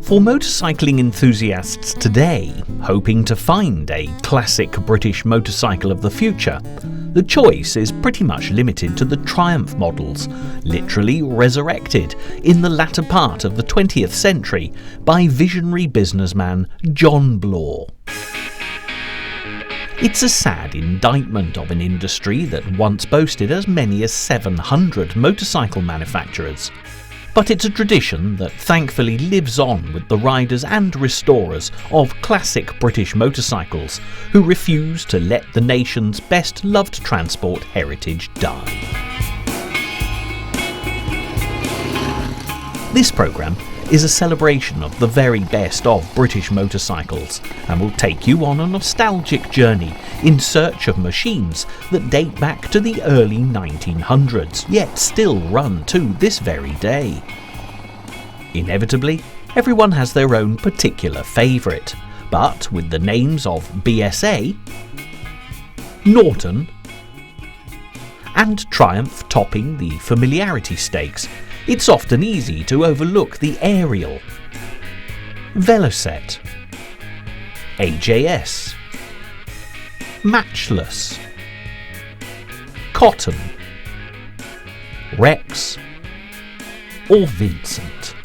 For motorcycling enthusiasts today, hoping to find a classic British motorcycle of the future, the choice is pretty much limited to the Triumph models, literally resurrected in the latter part of the 20th century by visionary businessman John Bloor. It's a sad indictment of an industry that once boasted as many as 700 motorcycle manufacturers. But it's a tradition that thankfully lives on with the riders and restorers of classic British motorcycles who refuse to let the nation's best loved transport heritage die. This programme is a celebration of the very best of British motorcycles and will take you on a nostalgic journey in search of machines that date back to the early 1900s, yet still run to this very day. Inevitably, everyone has their own particular favourite, but with the names of BSA, Norton and Triumph topping the familiarity stakes, it's often easy to overlook the Ariel, Velocette, AJS, Matchless, Cotton, Rex, or Vincent.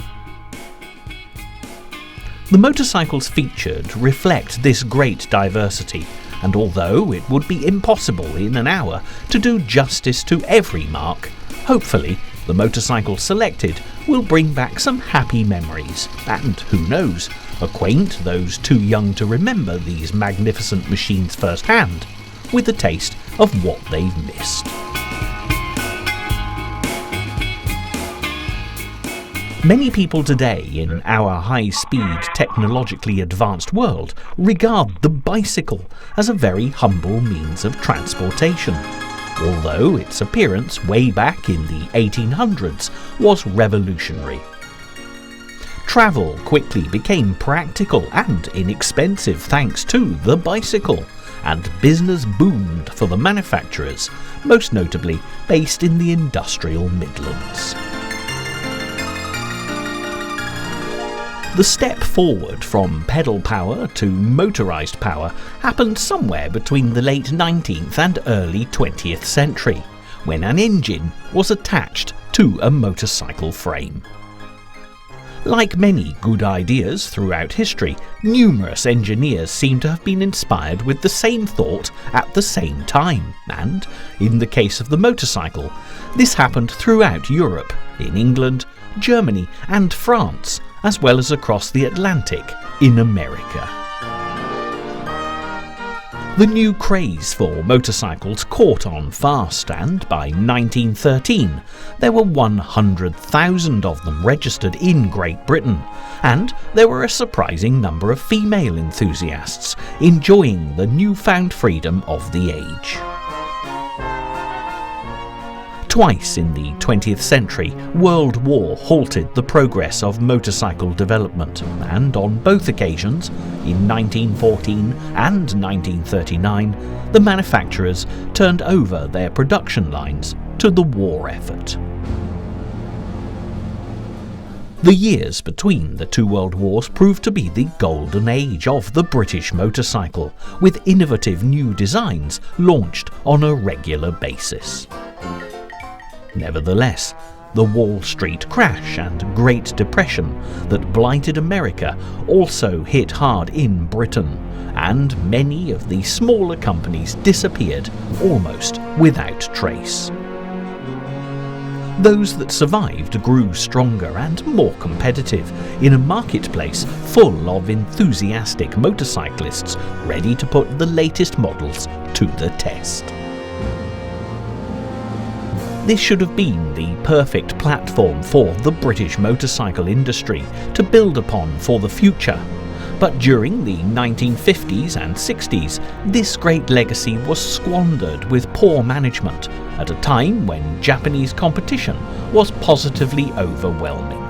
The motorcycles featured reflect this great diversity, and although it would be impossible in an hour to do justice to every mark, hopefully the motorcycle selected will bring back some happy memories and, who knows, acquaint those too young to remember these magnificent machines firsthand with a taste of what they've missed. Many people today in our high-speed, technologically advanced world regard the bicycle as a very humble means of transportation, although its appearance way back in the 1800s was revolutionary. Travel quickly became practical and inexpensive thanks to the bicycle, and business boomed for the manufacturers, most notably based in the industrial Midlands. The step forward from pedal power to motorised power happened somewhere between the late 19th and early 20th century, when an engine was attached to a motorcycle frame. Like many good ideas throughout history, numerous engineers seem to have been inspired with the same thought at the same time, and, in the case of the motorcycle, this happened throughout Europe, in England, Germany and France, as well as across the Atlantic in America. The new craze for motorcycles caught on fast, and by 1913 there were 100,000 of them registered in Great Britain, and there were a surprising number of female enthusiasts enjoying the newfound freedom of the age. Twice in the 20th century, World War halted the progress of motorcycle development, and on both occasions, in 1914 and 1939, the manufacturers turned over their production lines to the war effort. The years between the two world wars proved to be the golden age of the British motorcycle, with innovative new designs launched on a regular basis. Nevertheless, the Wall Street crash and Great Depression that blighted America also hit hard in Britain, and many of the smaller companies disappeared almost without trace. Those that survived grew stronger and more competitive in a marketplace full of enthusiastic motorcyclists ready to put the latest models to the test. This should have been the perfect platform for the British motorcycle industry to build upon for the future, but during the 1950s and 60s, this great legacy was squandered with poor management at a time when Japanese competition was positively overwhelming.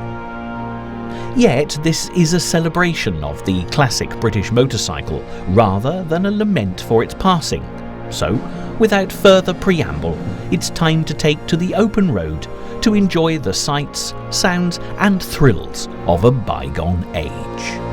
Yet this is a celebration of the classic British motorcycle rather than a lament for its passing. So, without further preamble, it's time to take to the open road to enjoy the sights, sounds and thrills of a bygone age.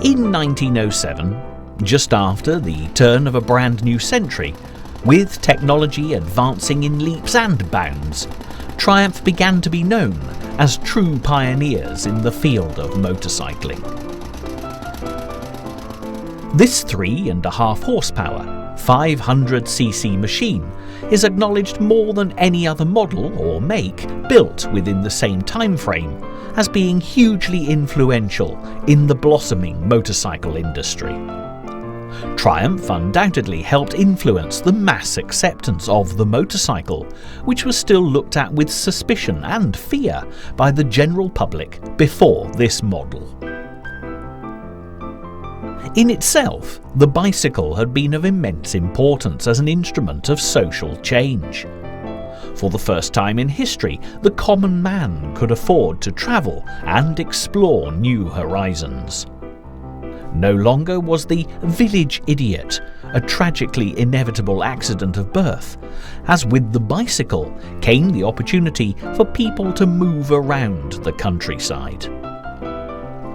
In 1907, just after the turn of a brand new century, with technology advancing in leaps and bounds, Triumph began to be known as true pioneers in the field of motorcycling. This 3.5 horsepower, 500cc machine is acknowledged more than any other model or make built within the same time frame as being hugely influential in the blossoming motorcycle industry. Triumph undoubtedly helped influence the mass acceptance of the motorcycle, which was still looked at with suspicion and fear by the general public before this model. In itself, the bicycle had been of immense importance as an instrument of social change. For the first time in history, the common man could afford to travel and explore new horizons. No longer was the village idiot a tragically inevitable accident of birth, as with the bicycle came the opportunity for people to move around the countryside.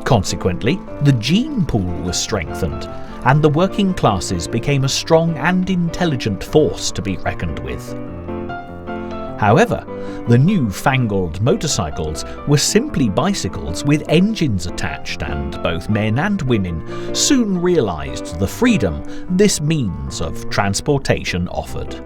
Consequently, the gene pool was strengthened, and the working classes became a strong and intelligent force to be reckoned with. However, the new-fangled motorcycles were simply bicycles with engines attached, and both men and women soon realised the freedom this means of transportation offered.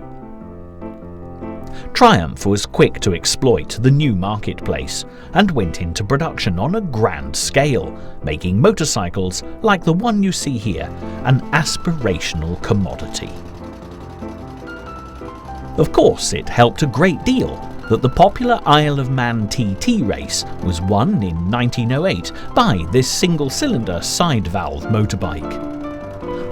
Triumph was quick to exploit the new marketplace and went into production on a grand scale, making motorcycles like the one you see here an aspirational commodity. Of course, it helped a great deal that the popular Isle of Man TT race was won in 1908 by this single-cylinder side-valve motorbike.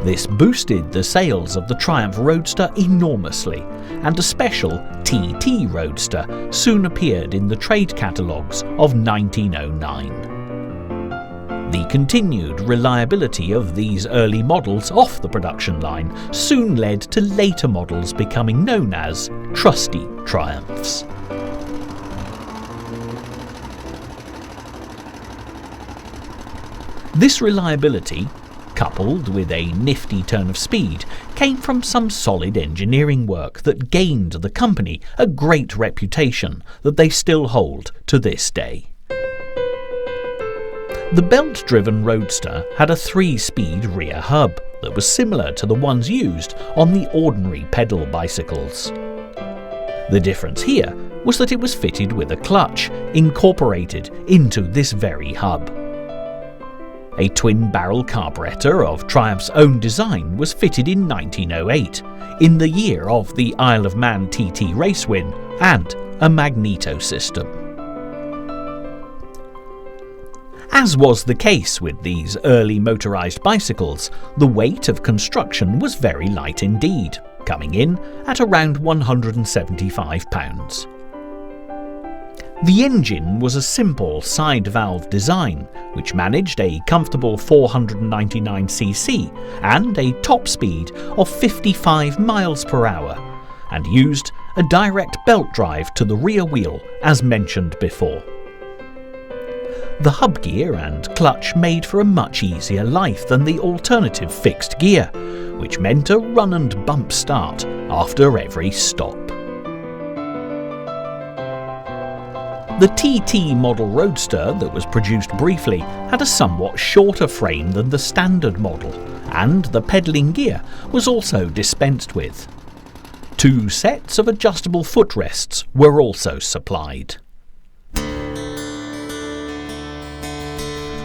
This boosted the sales of the Triumph Roadster enormously, and a special TT Roadster soon appeared in the trade catalogues of 1909. The continued reliability of these early models off the production line soon led to later models becoming known as Trusty Triumphs. This reliability, coupled with a nifty turn of speed, came from some solid engineering work that gained the company a great reputation that they still hold to this day. The belt-driven Roadster had a 3-speed rear hub that was similar to the ones used on the ordinary pedal bicycles. The difference here was that it was fitted with a clutch incorporated into this very hub. A twin-barrel carburettor of Triumph's own design was fitted in 1908, in the year of the Isle of Man TT race win, and a magneto system. As was the case with these early motorised bicycles, the weight of construction was very light indeed, coming in at around 175 pounds. The engine was a simple side-valve design, which managed a comfortable 499cc and a top speed of 55 miles per hour, and used a direct belt drive to the rear wheel as mentioned before. The hub gear and clutch made for a much easier life than the alternative fixed gear, which meant a run and bump start after every stop. The TT model Roadster that was produced briefly had a somewhat shorter frame than the standard model, and the pedalling gear was also dispensed with. 2 sets of adjustable footrests were also supplied.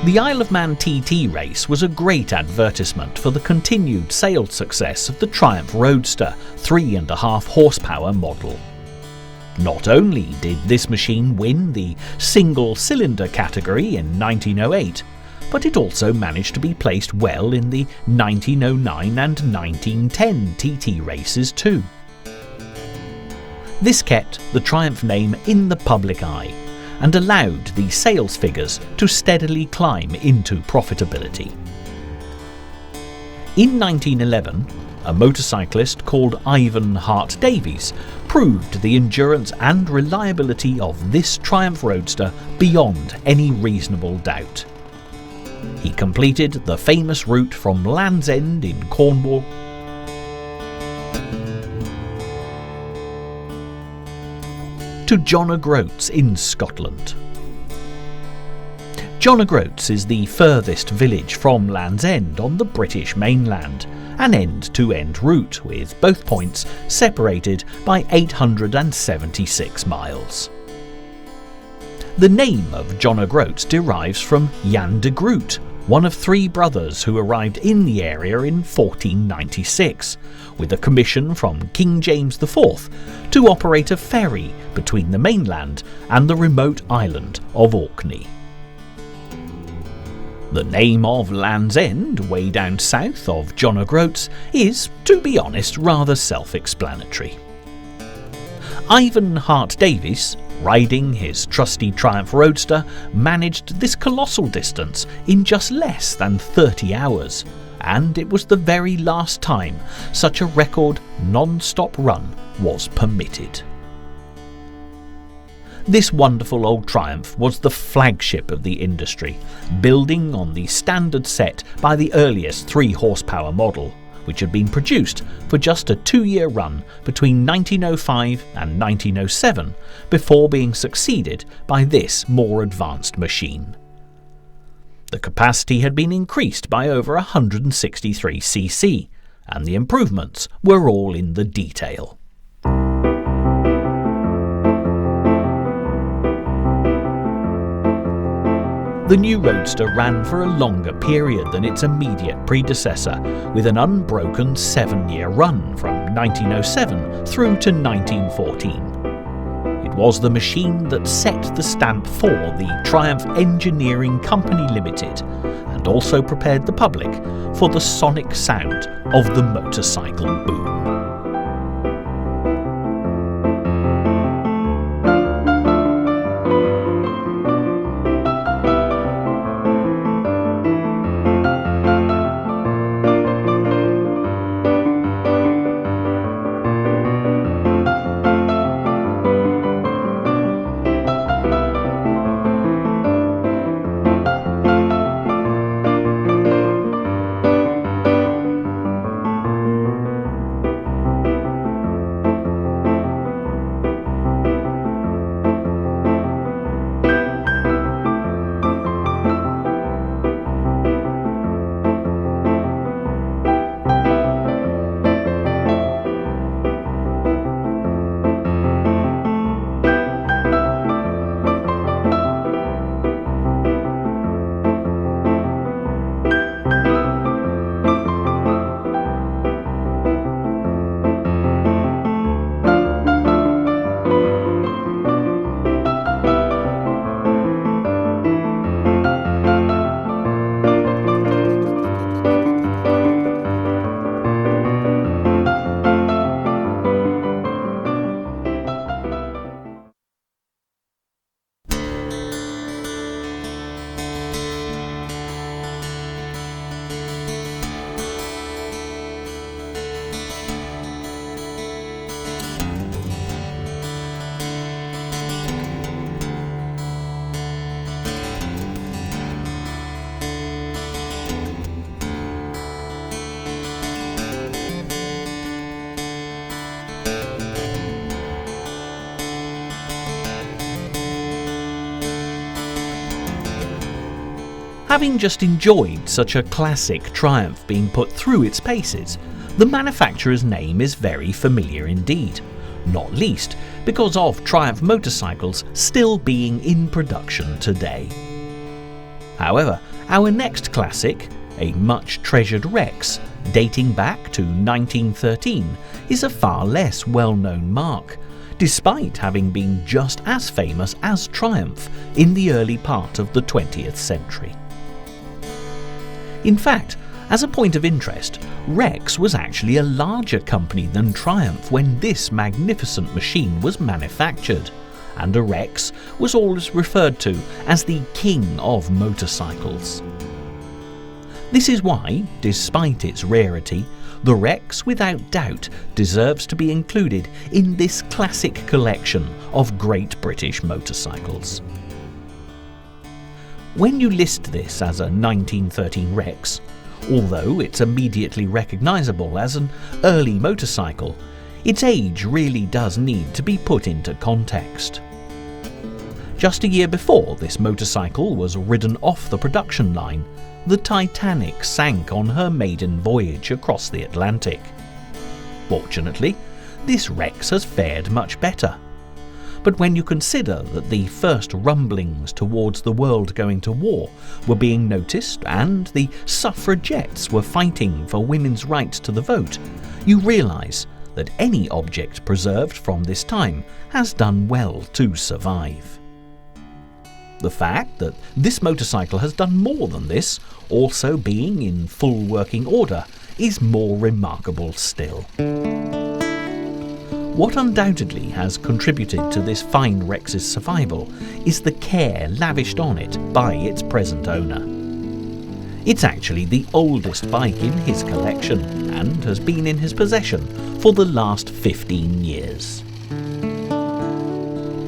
The Isle of Man TT race was a great advertisement for the continued sales success of the Triumph Roadster 3.5 horsepower model. Not only did this machine win the single-cylinder category in 1908, but it also managed to be placed well in the 1909 and 1910 TT races too. This kept the Triumph name in the public eye and allowed the sales figures to steadily climb into profitability. In 1911, a motorcyclist called Ivan Hart Davies proved the endurance and reliability of this Triumph Roadster beyond any reasonable doubt. He completed the famous route from Land's End in Cornwall to John O'Groats in Scotland. John O'Groats is the furthest village from Land's End on the British mainland, an end-to-end route with both points separated by 876 miles. The name of John O'Groats derives from Jan de Groot, one of three brothers who arrived in the area in 1496, with a commission from King James IV to operate a ferry between the mainland and the remote island of Orkney. The name of Land's End, way down south of John O'Groats, is, to be honest, rather self-explanatory. Ivan Hart Davies, riding his trusty Triumph Roadster, managed this colossal distance in just less than 30 hours, and it was the very last time such a record non-stop run was permitted. This wonderful old Triumph was the flagship of the industry, building on the standard set by the earliest 3 horsepower model, which had been produced for just a 2-year run between 1905 and 1907 before being succeeded by this more advanced machine. The capacity had been increased by over 163cc, and the improvements were all in the detail. The new Roadster ran for a longer period than its immediate predecessor, with an unbroken 7-year run from 1907 through to 1914. It was the machine that set the stamp for the Triumph Engineering Company Limited, and also prepared the public for the sonic sound of the motorcycle boom. Having just enjoyed such a classic Triumph being put through its paces, the manufacturer's name is very familiar indeed, not least because of Triumph motorcycles still being in production today. However, our next classic, a much treasured Rex, dating back to 1913, is a far less well-known mark, despite having been just as famous as Triumph in the early part of the 20th century. In fact, as a point of interest, Rex was actually a larger company than Triumph when this magnificent machine was manufactured, and a Rex was always referred to as the king of motorcycles. This is why, despite its rarity, the Rex without doubt deserves to be included in this classic collection of great British motorcycles. When you list this as a 1913 Rex, although it's immediately recognisable as an early motorcycle, its age really does need to be put into context. Just a year before this motorcycle was ridden off the production line, the Titanic sank on her maiden voyage across the Atlantic. Fortunately, this Rex has fared much better. But when you consider that the first rumblings towards the world going to war were being noticed and the suffragettes were fighting for women's rights to the vote, you realise that any object preserved from this time has done well to survive. The fact that this motorcycle has done more than this, also being in full working order, is more remarkable still. What undoubtedly has contributed to this fine Rex's survival is the care lavished on it by its present owner. It's actually the oldest bike in his collection and has been in his possession for the last 15 years.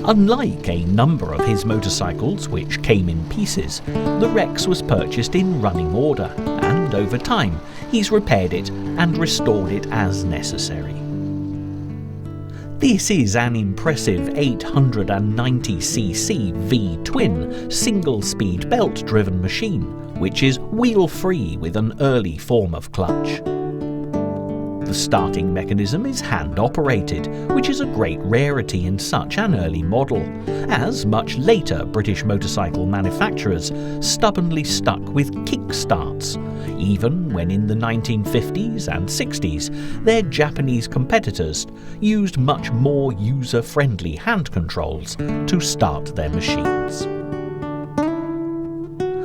Unlike a number of his motorcycles which came in pieces, the Rex was purchased in running order, and over time he's repaired it and restored it as necessary. This is an impressive 890cc V-twin single-speed belt-driven machine, which is wheel-free with an early form of clutch. The starting mechanism is hand-operated, which is a great rarity in such an early model, as much later British motorcycle manufacturers stubbornly stuck with kick-starts, even when in the 1950s and 60s their Japanese competitors used much more user-friendly hand controls to start their machines.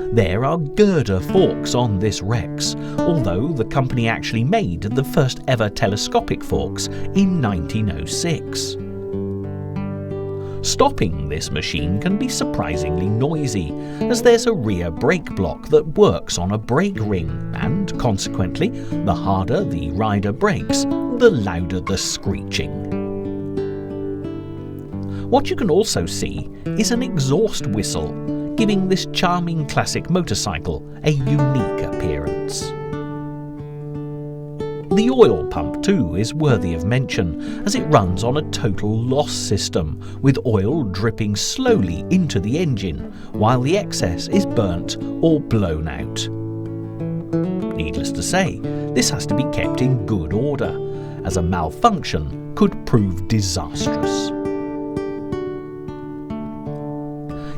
There are girder forks on this Rex, although the company actually made the first ever telescopic forks in 1906. Stopping this machine can be surprisingly noisy, as there's a rear brake block that works on a brake ring, and consequently, the harder the rider brakes, the louder the screeching. What you can also see is an exhaust whistle, giving this charming classic motorcycle a unique appearance. The oil pump too is worthy of mention, as it runs on a total loss system, with oil dripping slowly into the engine while the excess is burnt or blown out. Needless to say, this has to be kept in good order, as a malfunction could prove disastrous.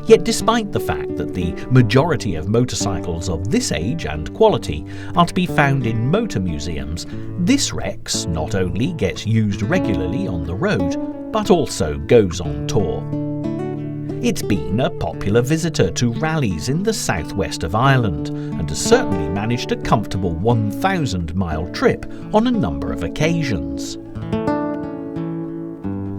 Yet despite the fact that the majority of motorcycles of this age and quality are to be found in motor museums, this Rex not only gets used regularly on the road, but also goes on tour. It's been a popular visitor to rallies in the southwest of Ireland, and has certainly managed a comfortable 1,000-mile trip on a number of occasions.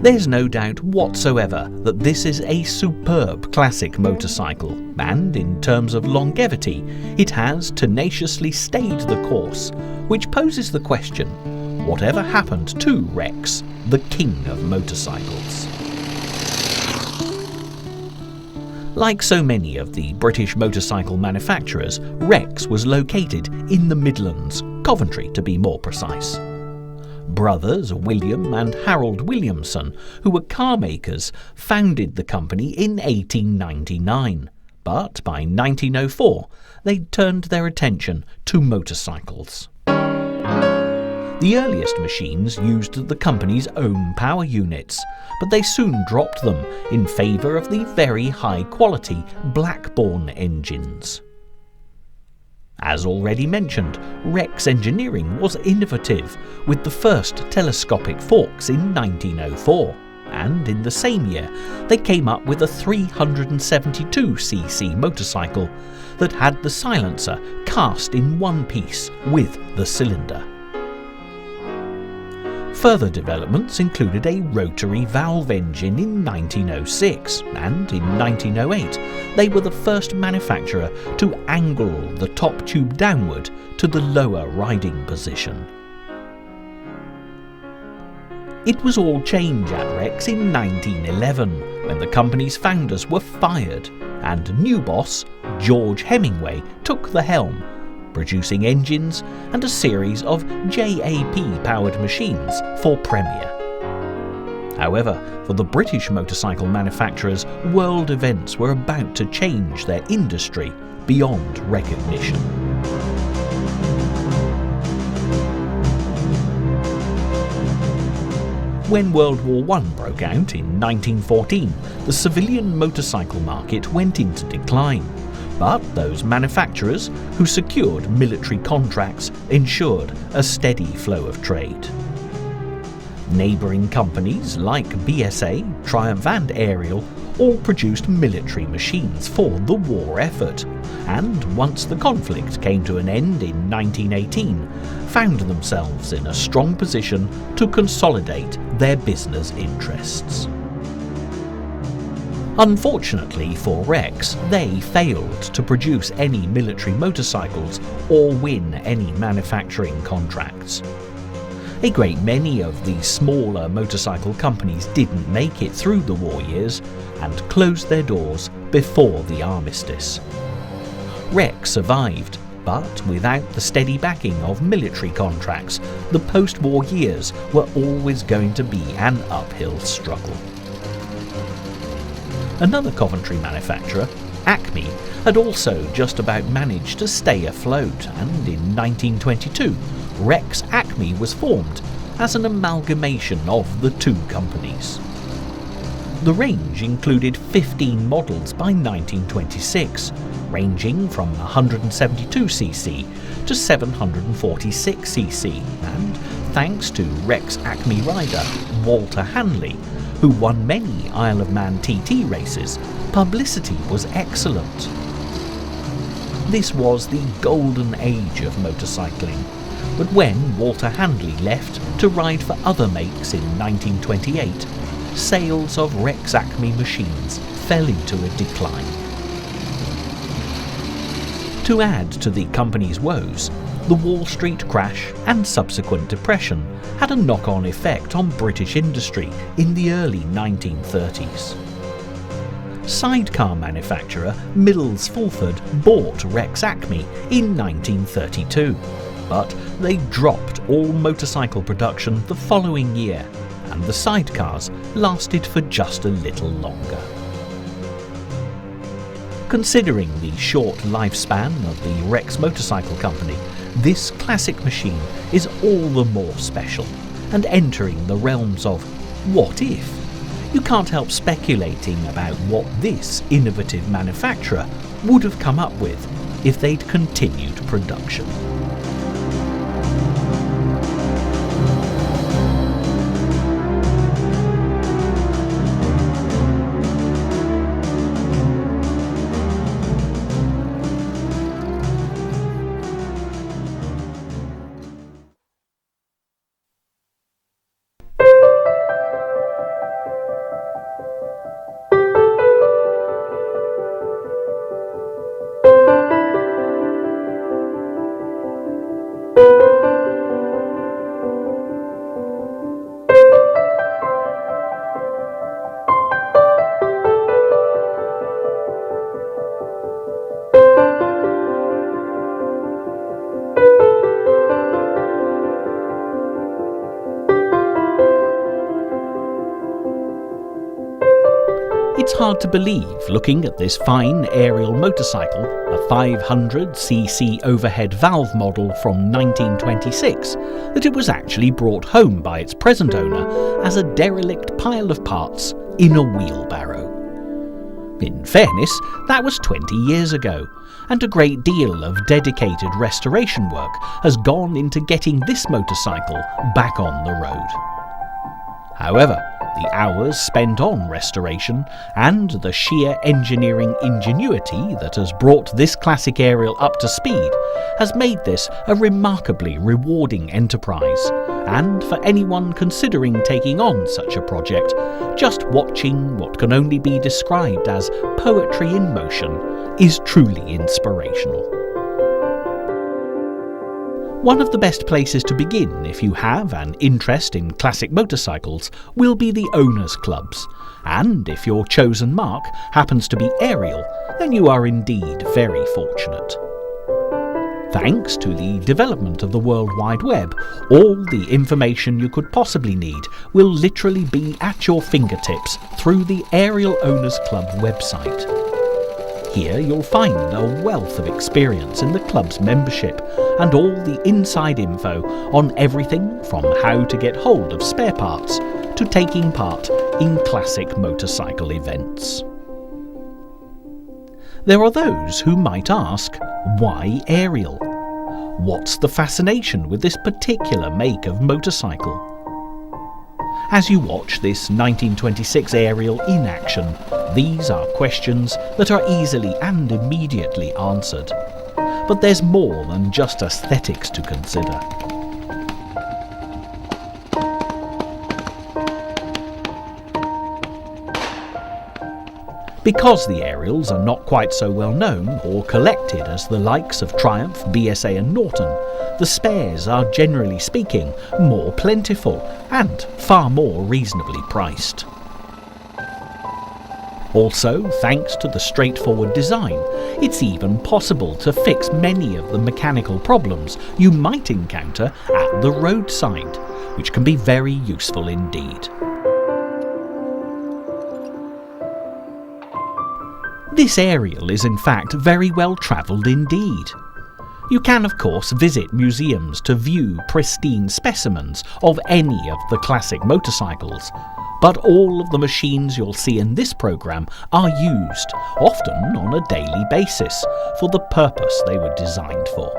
There's no doubt whatsoever that this is a superb classic motorcycle, and in terms of longevity, it has tenaciously stayed the course, which poses the question, whatever happened to Rex, the king of motorcycles? Like so many of the British motorcycle manufacturers, Rex was located in the Midlands, Coventry to be more precise. Brothers William and Harold Williamson, who were car makers, founded the company in 1899, but by 1904 they'd turned their attention to motorcycles. The earliest machines used the company's own power units, but they soon dropped them in favour of the very high-quality Blackburn engines. As already mentioned, Rex engineering was innovative, with the first telescopic forks in 1904, and in the same year they came up with a 372cc motorcycle that had the silencer cast in one piece with the cylinder. Further developments included a rotary valve engine in 1906, and in 1908 they were the first manufacturer to angle the top tube downward to the lower riding position. It was all change at Rex in 1911, when the company's founders were fired and new boss, George Hemingway, took the helm, producing engines and a series of JAP-powered machines for Premier. However, for the British motorcycle manufacturers, world events were about to change their industry beyond recognition. When World War I broke out in 1914, the civilian motorcycle market went into decline. But those manufacturers who secured military contracts ensured a steady flow of trade. Neighbouring companies like BSA, Triumph and Ariel all produced military machines for the war effort, and once the conflict came to an end in 1918, found themselves in a strong position to consolidate their business interests. Unfortunately for Rex, they failed to produce any military motorcycles or win any manufacturing contracts. A great many of the smaller motorcycle companies didn't make it through the war years and closed their doors before the armistice. Rex survived, but without the steady backing of military contracts, the post-war years were always going to be an uphill struggle. Another Coventry manufacturer, Acme, had also just about managed to stay afloat, and in 1922 Rex Acme was formed as an amalgamation of the two companies. The range included 15 models by 1926, ranging from 172cc to 746cc, and thanks to Rex Acme rider Walter Hanley, who won many Isle of Man TT races, publicity was excellent. This was the golden age of motorcycling, but when Walter Handley left to ride for other makes in 1928, sales of Rex Acme machines fell into a decline. To add to the company's woes, the Wall Street crash and subsequent depression had a knock-on effect on British industry in the early 1930s. Sidecar manufacturer Mills Fulford bought Rex Acme in 1932, but they dropped all motorcycle production the following year, and the sidecars lasted for just a little longer. Considering the short lifespan of the Rex Motorcycle Company, this classic machine is all the more special, and entering the realms of what if. You can't help speculating about what this innovative manufacturer would have come up with if they'd continued production. It's hard to believe, looking at this fine Ariel motorcycle, a 500cc overhead valve model from 1926, that it was actually brought home by its present owner as a derelict pile of parts in a wheelbarrow. In fairness, that was 20 years ago, and a great deal of dedicated restoration work has gone into getting this motorcycle back on the road. However, the hours spent on restoration and the sheer engineering ingenuity that has brought this classic Ariel up to speed has made this a remarkably rewarding enterprise. And for anyone considering taking on such a project, just watching what can only be described as poetry in motion is truly inspirational. One of the best places to begin if you have an interest in classic motorcycles will be the owners' clubs, and if your chosen mark happens to be Ariel, then you are indeed very fortunate. Thanks to the development of the World Wide Web, all the information you could possibly need will literally be at your fingertips through the Ariel Owners Club website. Here you'll find a wealth of experience in the club's membership and all the inside info on everything from how to get hold of spare parts to taking part in classic motorcycle events. There are those who might ask, why Ariel? What's the fascination with this particular make of motorcycle? As you watch this 1926 Ariel in action, these are questions that are easily and immediately answered. But there's more than just aesthetics to consider. Because the Ariels are not quite so well known or collected as the likes of Triumph, BSA and Norton, the spares are generally speaking more plentiful and far more reasonably priced. Also, thanks to the straightforward design, it's even possible to fix many of the mechanical problems you might encounter at the roadside, which can be very useful indeed. This Ariel is in fact very well travelled indeed. You can of course visit museums to view pristine specimens of any of the classic motorcycles, but all of the machines you'll see in this programme are used, often on a daily basis, for the purpose they were designed for.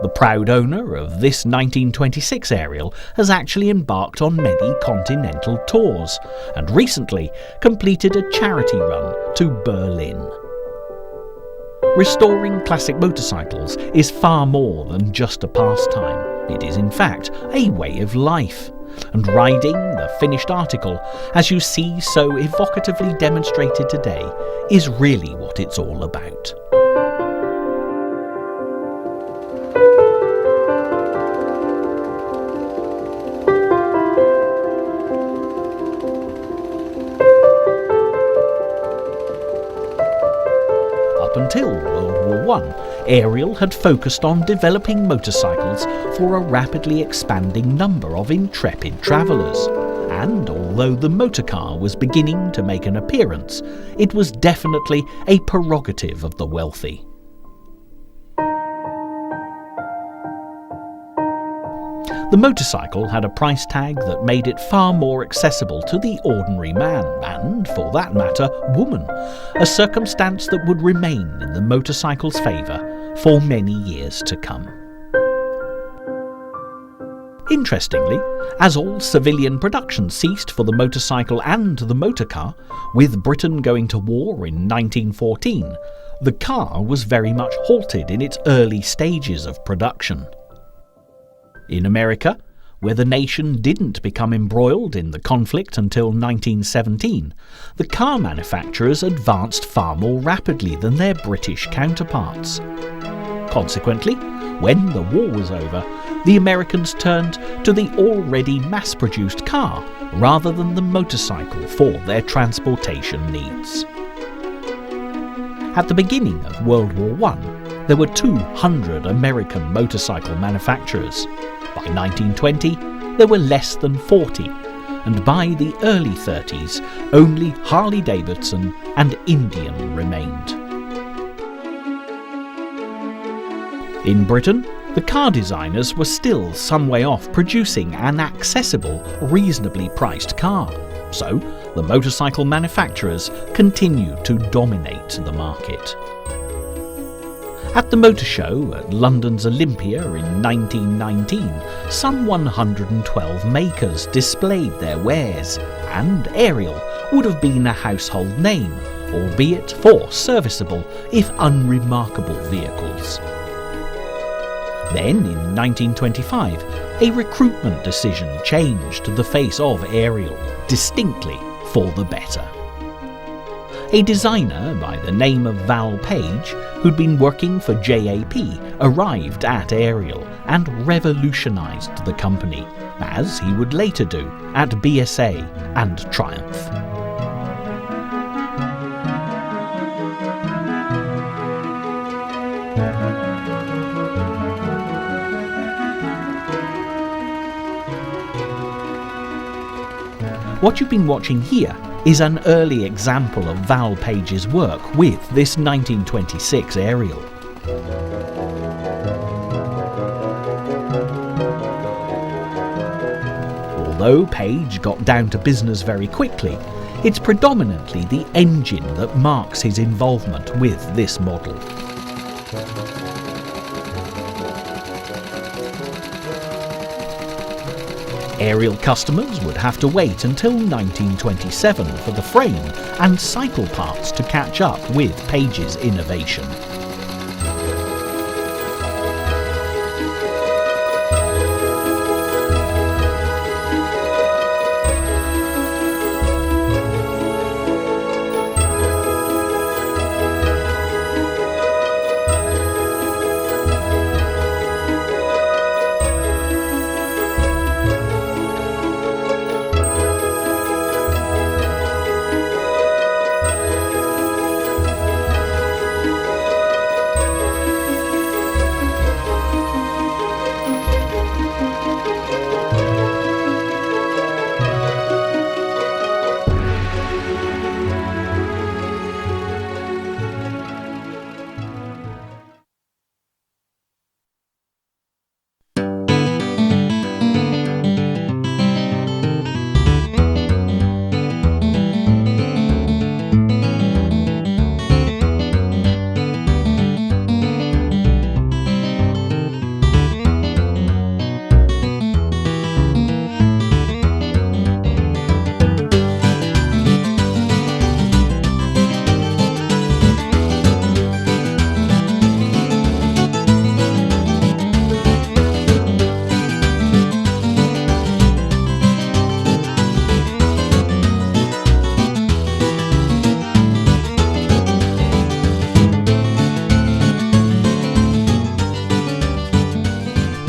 The proud owner of this 1926 Ariel has actually embarked on many continental tours and recently completed a charity run to Berlin. Restoring classic motorcycles is far more than just a pastime. It is in fact a way of life. And riding the finished article, as you see so evocatively demonstrated today, is really what it's all about. Up until World War I, Ariel had focused on developing motorcycles for a rapidly expanding number of intrepid travellers, and although the motorcar was beginning to make an appearance, it was definitely a prerogative of the wealthy. The motorcycle had a price tag that made it far more accessible to the ordinary man, and, for that matter, woman, a circumstance that would remain in the motorcycle's favour for many years to come. Interestingly, as all civilian production ceased for the motorcycle and the motorcar, with Britain going to war in 1914, the car was very much halted in its early stages of production. In America, where the nation didn't become embroiled in the conflict until 1917, the car manufacturers advanced far more rapidly than their British counterparts. Consequently, when the war was over, the Americans turned to the already mass-produced car rather than the motorcycle for their transportation needs. At the beginning of World War I, there were 200 American motorcycle manufacturers. By 1920, there were less than 40, and by the early 30s, only Harley-Davidson and Indian remained. In Britain, the car designers were still some way off producing an accessible, reasonably priced car, so the motorcycle manufacturers continued to dominate the market. At the motor show at London's Olympia in 1919, some 112 makers displayed their wares, and Ariel would have been a household name, albeit for serviceable, if unremarkable vehicles. Then, in 1925, a recruitment decision changed the face of Ariel, distinctly for the better. A designer by the name of Val Page, who'd been working for JAP, arrived at Ariel and revolutionised the company, as he would later do at BSA and Triumph. What you've been watching here is an early example of Val Page's work with this 1926 Ariel. Although Page got down to business very quickly, it's predominantly the engine that marks his involvement with this model. Ariel customers would have to wait until 1927 for the frame and cycle parts to catch up with Page's innovation.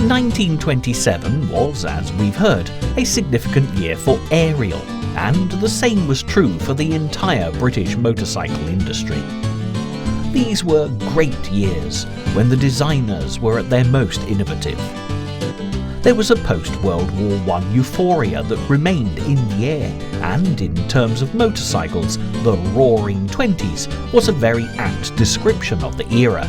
(1927) was, as we've heard, a significant year for Ariel, and the same was true for the entire British motorcycle industry. These were great years, when the designers were at their most innovative. There was a post-World War I euphoria that remained in the air, and in terms of motorcycles, the Roaring Twenties was a very apt description of the era,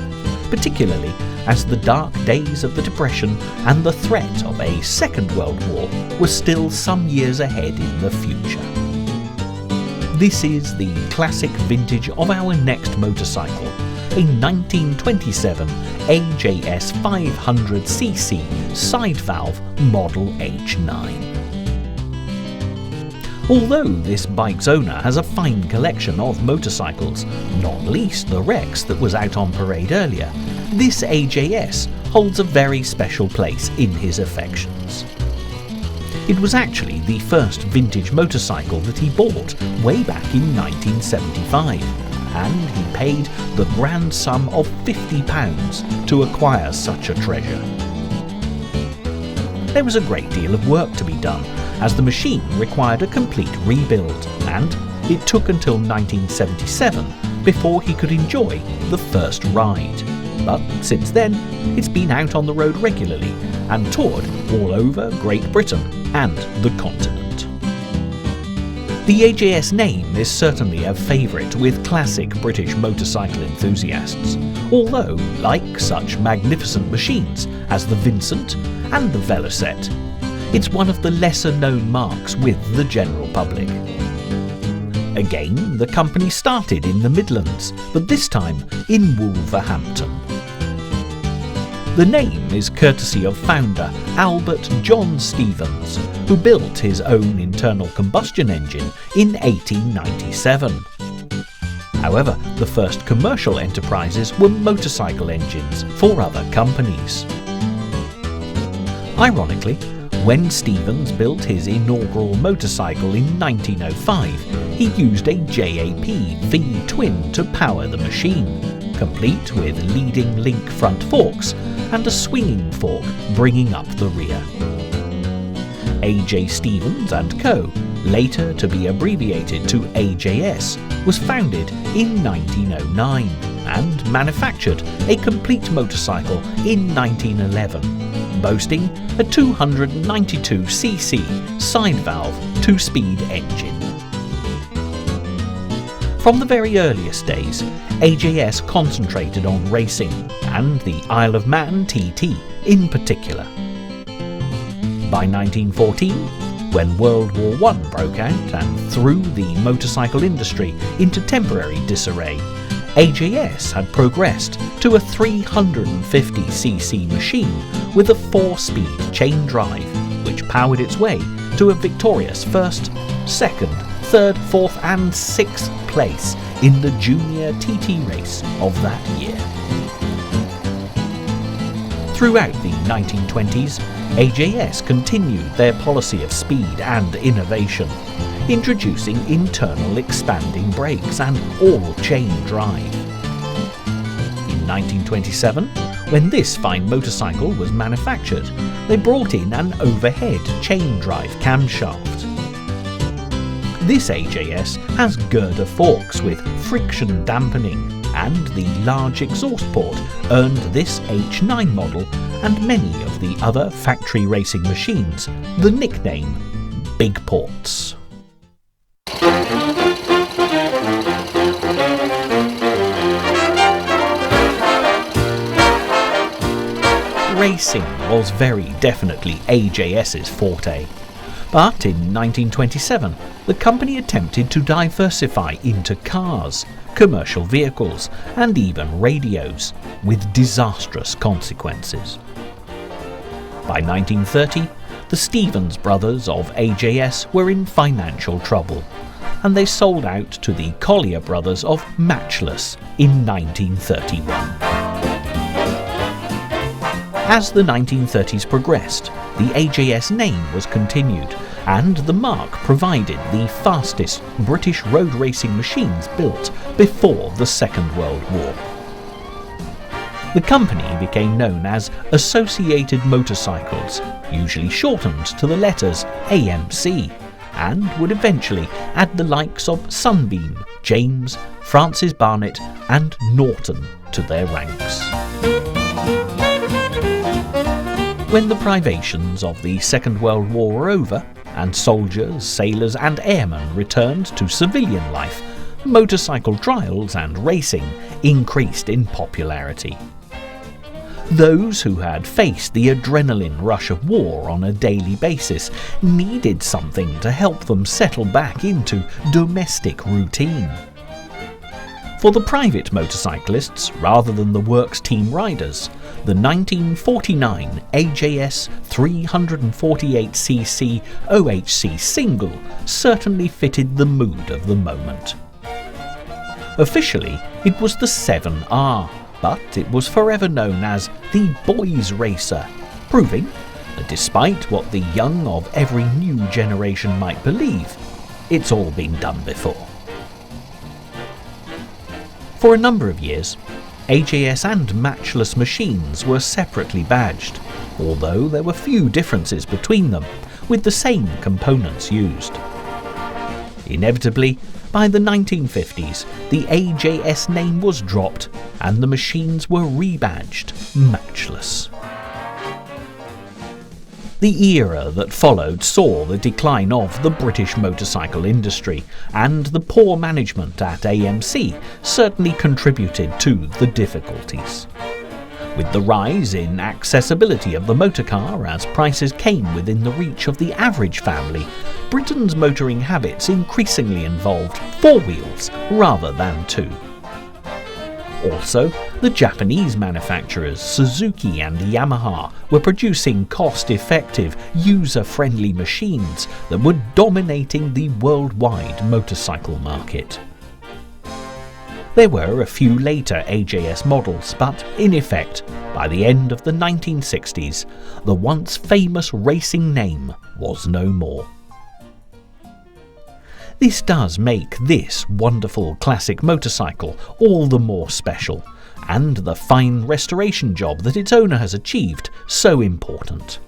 particularly as the dark days of the Depression and the threat of a Second World War were still some years ahead in the future. This is the classic vintage of our next motorcycle, a 1927 AJS 500cc side-valve Model H9. Although this bike's owner has a fine collection of motorcycles, not least the Rex that was out on parade earlier, this AJS holds a very special place in his affections. It was actually the first vintage motorcycle that he bought way back in 1975, and he paid the grand sum of £50 to acquire such a treasure. There was a great deal of work to be done, as the machine required a complete rebuild, and it took until 1977 before he could enjoy the first ride. But since then, it's been out on the road regularly and toured all over Great Britain and the continent. The AJS name is certainly a favourite with classic British motorcycle enthusiasts, although, like such magnificent machines as the Vincent and the Velocette, it's one of the lesser-known marques with the general public. Again, the company started in the Midlands, but this time in Wolverhampton. The name is courtesy of founder Albert John Stevens, who built his own internal combustion engine in 1897. However, the first commercial enterprises were motorcycle engines for other companies. Ironically, when Stevens built his inaugural motorcycle in 1905, he used a JAP V-twin to power the machine, complete with leading link front forks and a swinging fork bringing up the rear. A.J. Stevens & Co., later to be abbreviated to AJS, was founded in 1909 and manufactured a complete motorcycle in 1911, boasting a 292cc side-valve 2-speed engine. From the very earliest days, AJS concentrated on racing, and the Isle of Man TT in particular. By 1914, when World War I broke out and threw the motorcycle industry into temporary disarray, AJS had progressed to a 350cc machine with a 4-speed chain drive, which powered its way to a victorious first, second, third, fourth and sixth place in the junior TT race of that year. Throughout the 1920s, AJS continued their policy of speed and innovation, introducing internal expanding brakes and all-chain drive. In 1927, when this fine motorcycle was manufactured, they brought in an overhead chain drive camshaft. This AJS has girder forks with friction dampening, and the large exhaust port earned this H9 model and many of the other factory racing machines the nickname Big Ports. Racing was very definitely AJS's forte. But in 1927, the company attempted to diversify into cars, commercial vehicles, and even radios, with disastrous consequences. By 1930, the Stevens brothers of AJS were in financial trouble, and they sold out to the Collier brothers of Matchless in 1931. As the 1930s progressed, the AJS name was continued, and the marque provided the fastest British road racing machines built before the Second World War. The company became known as Associated Motorcycles, usually shortened to the letters AMC, and would eventually add the likes of Sunbeam, James, Francis Barnett and Norton to their ranks. When the privations of the Second World War were over, and soldiers, sailors and airmen returned to civilian life, motorcycle trials and racing increased in popularity. Those who had faced the adrenaline rush of war on a daily basis needed something to help them settle back into domestic routine. For the private motorcyclists, rather than the works team riders, the 1949 AJS 348cc OHC single certainly fitted the mood of the moment. Officially, it was the 7R, but it was forever known as the Boys Racer, proving that despite what the young of every new generation might believe, it's all been done before. For a number of years, AJS and Matchless machines were separately badged, although there were few differences between them, with the same components used. Inevitably, by the 1950s, the AJS name was dropped and the machines were rebadged Matchless. The era that followed saw the decline of the British motorcycle industry, and the poor management at AMC certainly contributed to the difficulties. With the rise in accessibility of the motorcar as prices came within the reach of the average family, Britain's motoring habits increasingly involved 4 wheels rather than 2. Also, the Japanese manufacturers Suzuki and Yamaha were producing cost-effective, user-friendly machines that were dominating the worldwide motorcycle market. There were a few later AJS models, but in effect, by the end of the 1960s, the once famous racing name was no more. This does make this wonderful classic motorcycle all the more special, and the fine restoration job that its owner has achieved so important.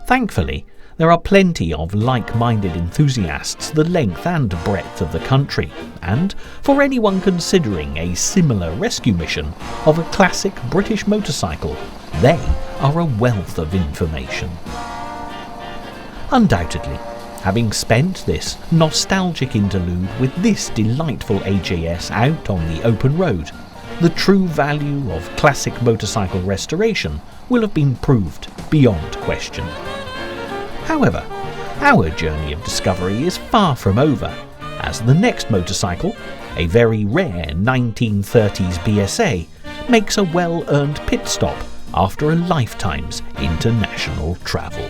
Thankfully, there are plenty of like-minded enthusiasts the length and breadth of the country, and for anyone considering a similar rescue mission of a classic British motorcycle, they are a wealth of information. Undoubtedly, having spent this nostalgic interlude with this delightful AJS out on the open road, the true value of classic motorcycle restoration will have been proved beyond question. However, our journey of discovery is far from over, as the next motorcycle, a very rare 1930s BSA, makes a well-earned pit stop after a lifetime's international travel.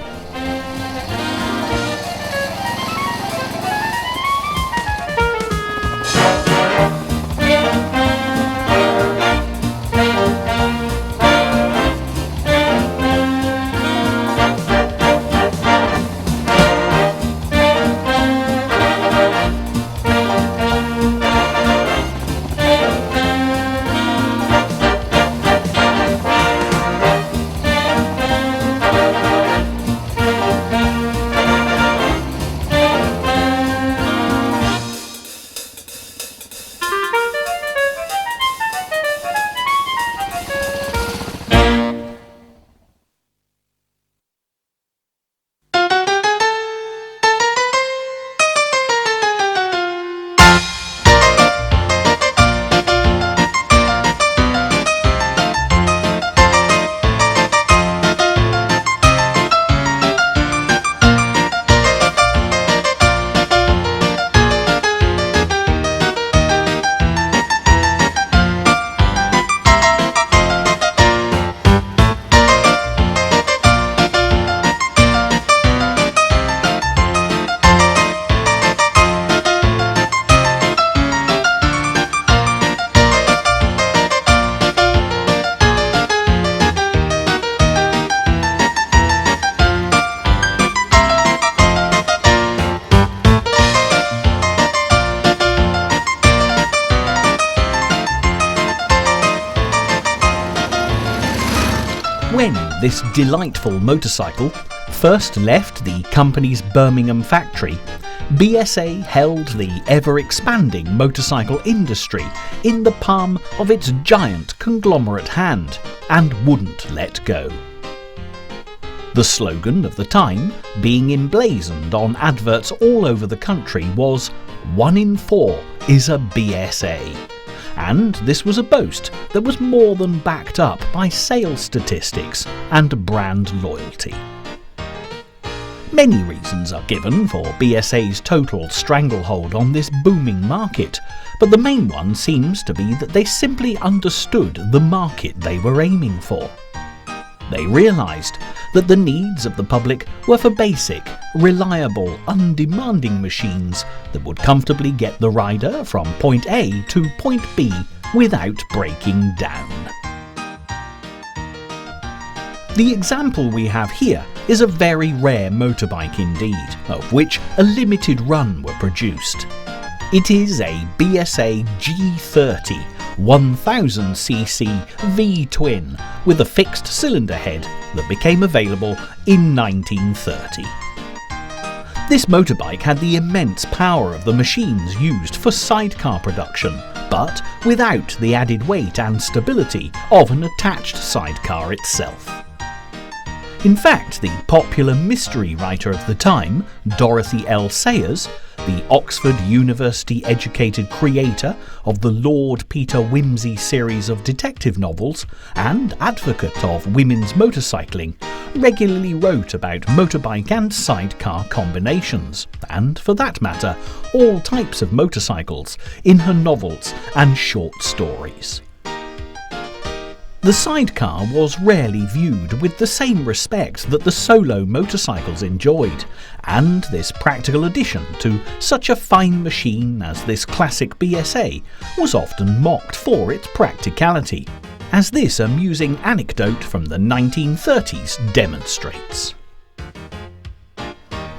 When this delightful motorcycle first left the company's Birmingham factory, BSA held the ever-expanding motorcycle industry in the palm of its giant conglomerate hand and wouldn't let go. The slogan of the time, being emblazoned on adverts all over the country, was "1 in 4 is a BSA." And this was a boast that was more than backed up by sales statistics and brand loyalty. Many reasons are given for BSA's total stranglehold on this booming market, but the main one seems to be that they simply understood the market they were aiming for. They realised that the needs of the public were for basic, reliable, undemanding machines that would comfortably get the rider from point A to point B without breaking down. The example we have here is a very rare motorbike indeed, of which a limited run were produced. It is a BSA G30 1000cc V-twin with a fixed cylinder head that became available in 1930. This motorbike had the immense power of the machines used for sidecar production, but without the added weight and stability of an attached sidecar itself. In fact, the popular mystery writer of the time, Dorothy L. Sayers, the Oxford University-educated creator of the Lord Peter Wimsey series of detective novels and advocate of women's motorcycling, regularly wrote about motorbike and sidecar combinations, and, for that matter, all types of motorcycles in her novels and short stories. The sidecar was rarely viewed with the same respect that the solo motorcycles enjoyed, and this practical addition to such a fine machine as this classic BSA was often mocked for its practicality, as this amusing anecdote from the 1930s demonstrates.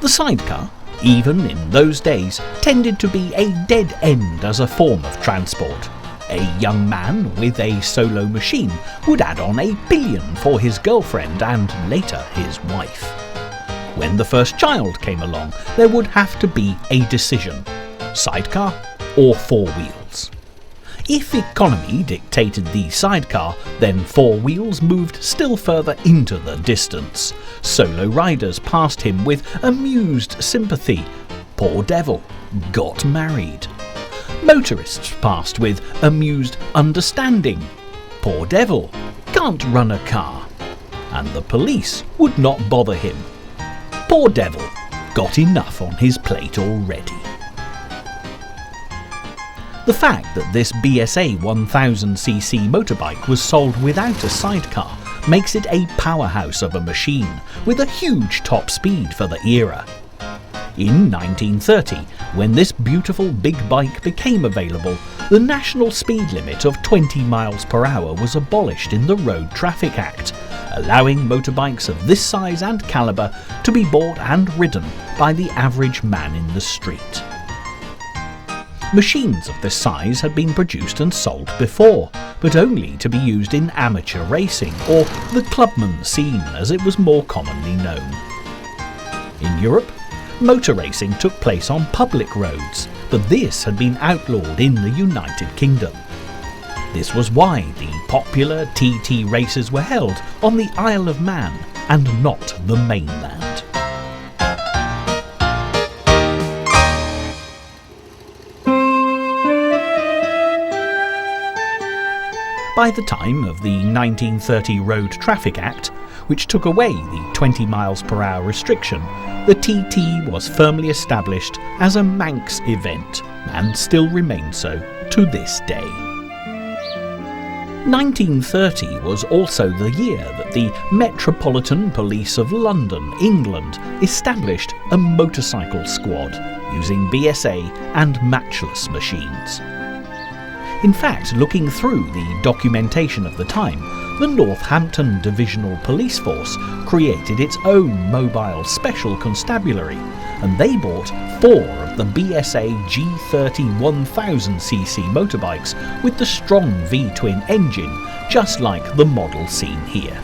The sidecar, even in those days, tended to be a dead end as a form of transport. A young man with a solo machine would add on a pillion for his girlfriend and later his wife. When the first child came along, there would have to be a decision: sidecar or four wheels. If economy dictated the sidecar, then four wheels moved still further into the distance. Solo riders passed him with amused sympathy. Poor devil, got married. Motorists passed with amused understanding. Poor devil, can't run a car. And the police would not bother him. Poor devil, got enough on his plate already. The fact that this BSA 1000cc motorbike was sold without a sidecar makes it a powerhouse of a machine with a huge top speed for the era. In 1930, when this beautiful big bike became available, the national speed limit of 20 miles per hour was abolished in the Road Traffic Act, allowing motorbikes of this size and calibre to be bought and ridden by the average man in the street. Machines of this size had been produced and sold before, but only to be used in amateur racing, or the clubman scene as it was more commonly known. In Europe, motor racing took place on public roads, but this had been outlawed in the United Kingdom. This was why the popular TT races were held on the Isle of Man and not the mainland. By the time of the 1930 Road Traffic Act, which took away the 20 miles per hour restriction, the TT was firmly established as a Manx event and still remains so to this day. 1930 was also the year that the Metropolitan Police of London, England, established a motorcycle squad using BSA and matchless machines. In fact, looking through the documentation of the time, the Northampton Divisional Police Force created its own mobile special constabulary, and they bought 4 of the BSA G30 1000cc motorbikes with the strong V-twin engine, just like the model seen here.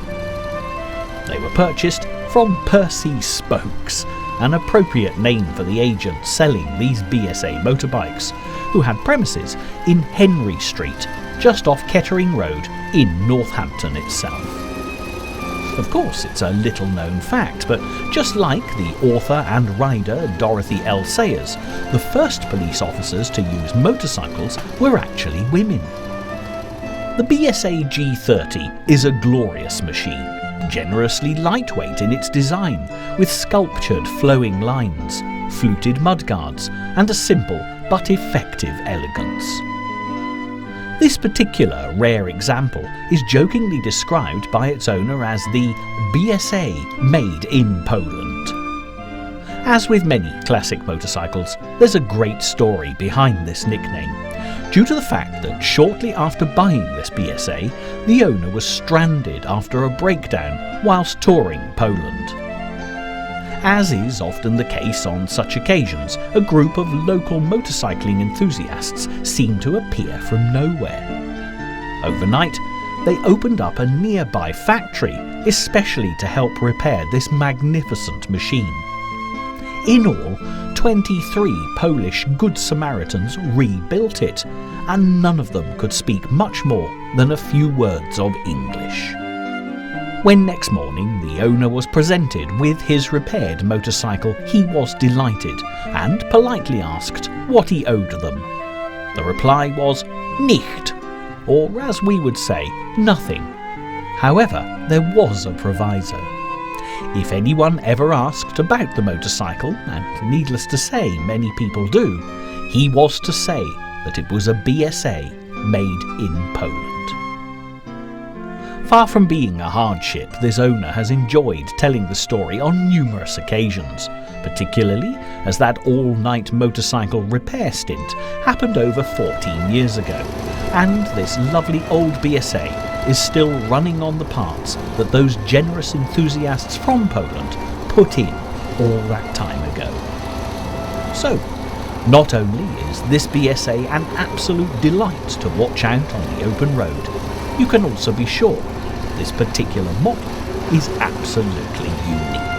They were purchased from Percy Spokes, an appropriate name for the agent selling these BSA motorbikes, who had premises in Henry Street, just off Kettering Road in Northampton itself. Of course, it's a little known fact, but just like the author and rider Dorothy L. Sayers, the first police officers to use motorcycles were actually women. The BSA G30 is a glorious machine, generously lightweight in its design, with sculptured flowing lines, fluted mudguards, and a simple but effective elegance. This particular rare example is jokingly described by its owner as the BSA made in Poland. As with many classic motorcycles, there's a great story behind this nickname, due to the fact that shortly after buying this BSA, the owner was stranded after a breakdown whilst touring Poland. As is often the case on such occasions, a group of local motorcycling enthusiasts seemed to appear from nowhere. Overnight, they opened up a nearby factory, especially to help repair this magnificent machine. In all, 23 Polish Good Samaritans rebuilt it, and none of them could speak much more than a few words of English. When next morning the owner was presented with his repaired motorcycle, he was delighted and politely asked what he owed them. The reply was nicht, or as we would say, nothing. However, there was a proviso. If anyone ever asked about the motorcycle, and needless to say many people do, he was to say that it was a BSA made in Poland. Far from being a hardship, this owner has enjoyed telling the story on numerous occasions, particularly as that all-night motorcycle repair stint happened over 14 years ago, and this lovely old BSA is still running on the parts that those generous enthusiasts from Poland put in all that time ago. So, not only is this BSA an absolute delight to watch out on the open road, you can also be sure this particular model is absolutely unique.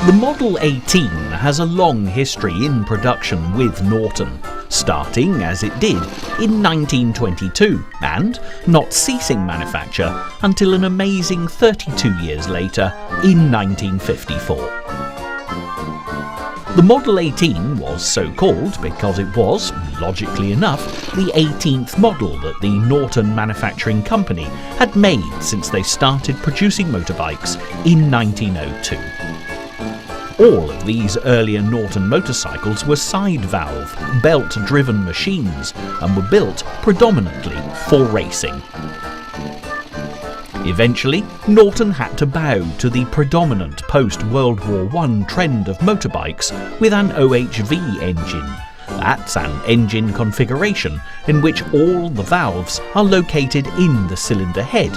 The Model 18 has a long history in production with Norton, starting as it did in 1922 and not ceasing manufacture until an amazing 32 years later in 1954. The Model 18 was so called because it was, logically enough, the 18th model that the Norton Manufacturing Company had made since they started producing motorbikes in 1902. All of these earlier Norton motorcycles were side-valve, belt-driven machines and were built predominantly for racing. Eventually, Norton had to bow to the predominant post-World War I trend of motorbikes with an OHV engine. That's an engine configuration in which all the valves are located in the cylinder head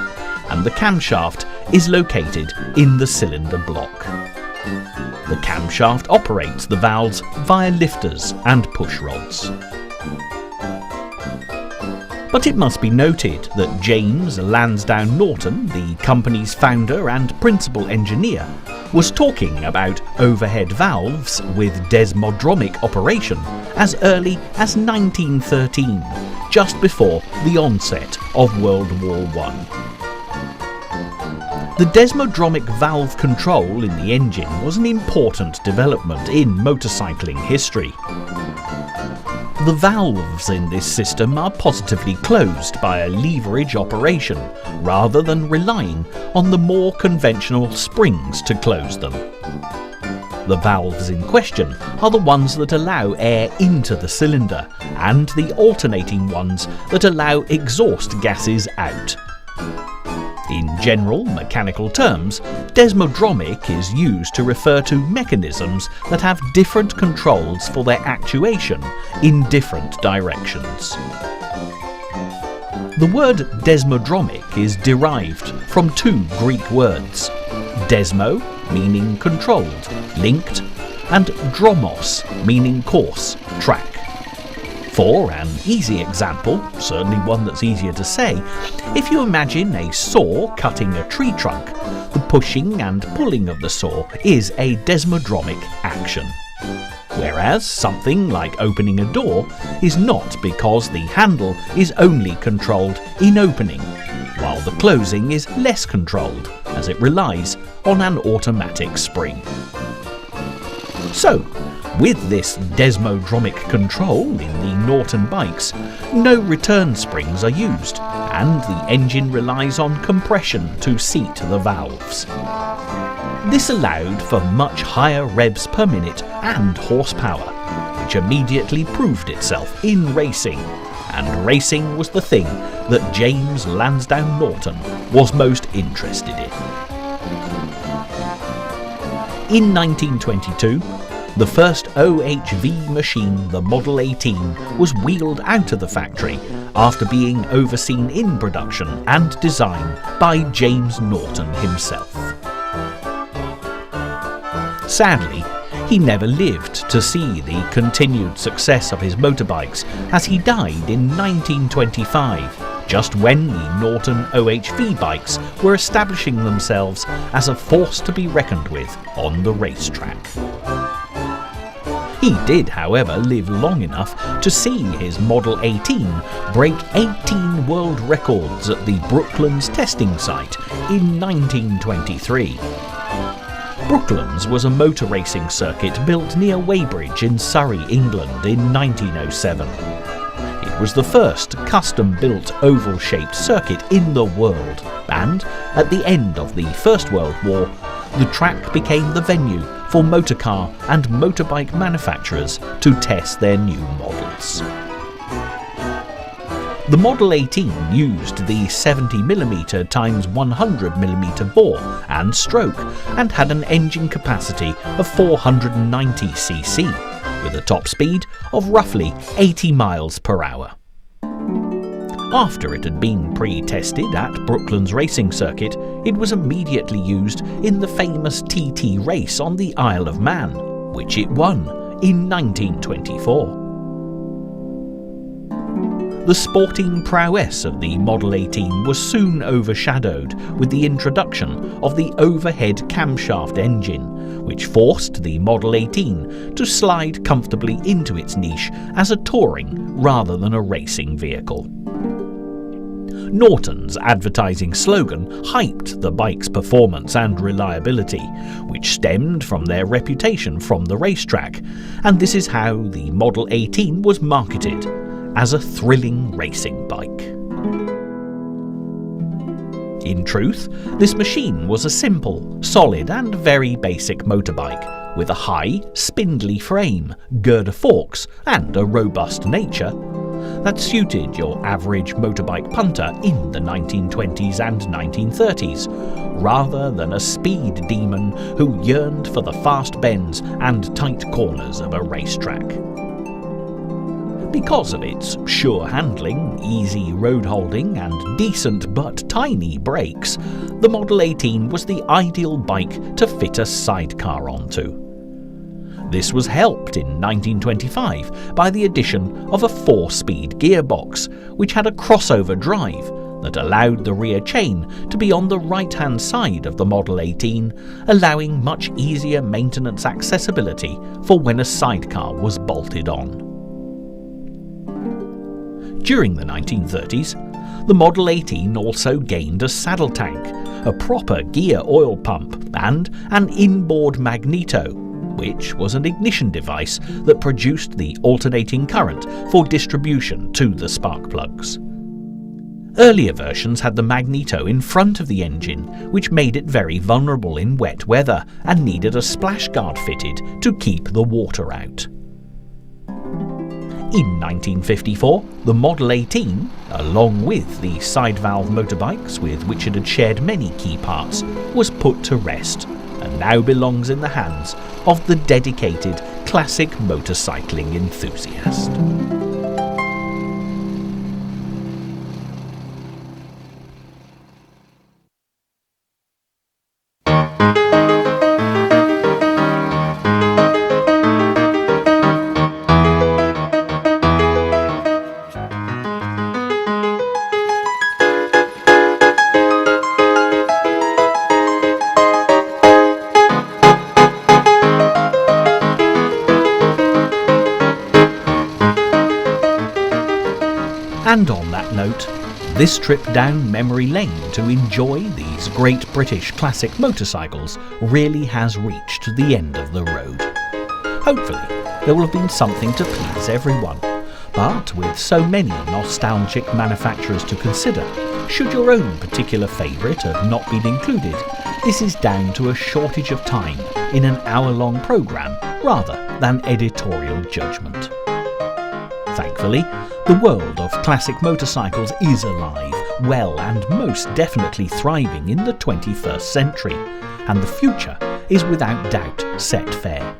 and the camshaft is located in the cylinder block. The camshaft operates the valves via lifters and push rods. But it must be noted that James Lansdowne Norton, the company's founder and principal engineer, was talking about overhead valves with desmodromic operation as early as 1913, just before the onset of World War I. The desmodromic valve control in the engine was an important development in motorcycling history. The valves in this system are positively closed by a leverage operation rather than relying on the more conventional springs to close them. The valves in question are the ones that allow air into the cylinder and the alternating ones that allow exhaust gases out. In general mechanical terms, desmodromic is used to refer to mechanisms that have different controls for their actuation in different directions. The word desmodromic is derived from two Greek words, desmo, meaning controlled, linked, and dromos, meaning course, track. For an easy example, certainly one that's easier to say, if you imagine a saw cutting a tree trunk, the pushing and pulling of the saw is a desmodromic action. Whereas something like opening a door is not, because the handle is only controlled in opening, while the closing is less controlled as it relies on an automatic spring. So, with this desmodromic control in the Norton bikes, no return springs are used, and the engine relies on compression to seat the valves. This allowed for much higher revs per minute and horsepower, which immediately proved itself in racing, and racing was the thing that James Lansdowne Norton was most interested in. In 1922, the first OHV machine, the Model 18, was wheeled out of the factory after being overseen in production and design by James Norton himself. Sadly, he never lived to see the continued success of his motorbikes, as he died in 1925, just when the Norton OHV bikes were establishing themselves as a force to be reckoned with on the racetrack. He did, however, live long enough to see his Model 18 break 18 world records at the Brooklands testing site in 1923. Brooklands was a motor racing circuit built near Weybridge in Surrey, England in 1907. It was the first custom-built oval-shaped circuit in the world, and at the end of the First World War, the track became the venue for motorcar and motorbike manufacturers to test their new models. The Model 18 used the 70mm x 100mm bore and stroke and had an engine capacity of 490cc with a top speed of roughly 80 miles per hour. After it had been pre-tested at Brooklands Racing Circuit, it was immediately used in the famous TT race on the Isle of Man, which it won in 1924. The sporting prowess of the Model 18 was soon overshadowed with the introduction of the overhead camshaft engine, which forced the Model 18 to slide comfortably into its niche as a touring rather than a racing vehicle. Norton's advertising slogan hyped the bike's performance and reliability, which stemmed from their reputation from the racetrack, and this is how the Model 18 was marketed, as a thrilling racing bike. In truth, this machine was a simple, solid and very basic motorbike, with a high, spindly frame, girder forks and a robust nature that suited your average motorbike punter in the 1920s and 1930s, rather than a speed demon who yearned for the fast bends and tight corners of a racetrack. Because of its sure handling, easy road holding and decent but tiny brakes, the Model 18 was the ideal bike to fit a sidecar onto. This was helped in 1925 by the addition of a 4-speed gearbox, which had a crossover drive that allowed the rear chain to be on the right-hand side of the Model 18, allowing much easier maintenance accessibility for when a sidecar was bolted on. During the 1930s, the Model 18 also gained a saddle tank, a proper gear oil pump and an inboard magneto, which was an ignition device that produced the alternating current for distribution to the spark plugs. Earlier versions had the magneto in front of the engine, which made it very vulnerable in wet weather and needed a splash guard fitted to keep the water out. In 1954, the Model 18, along with the side valve motorbikes with which it had shared many key parts, was put to rest and now belongs in the hands of the dedicated classic motorcycling enthusiast. And on that note, this trip down memory lane to enjoy these great British classic motorcycles really has reached the end of the road. Hopefully, there will have been something to please everyone, but with so many nostalgic manufacturers to consider, should your own particular favourite have not been included, this is down to a shortage of time in an hour-long programme rather than editorial judgment. Thankfully, the world of classic motorcycles is alive, well and most definitely thriving in the 21st century, and the future is without doubt set fair.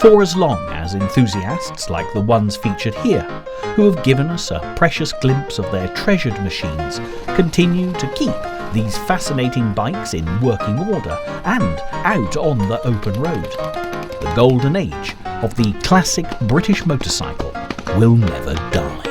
For as long as enthusiasts like the ones featured here, who have given us a precious glimpse of their treasured machines, continue to keep these fascinating bikes in working order and out on the open road, the golden age of the classic British motorcycle will never die.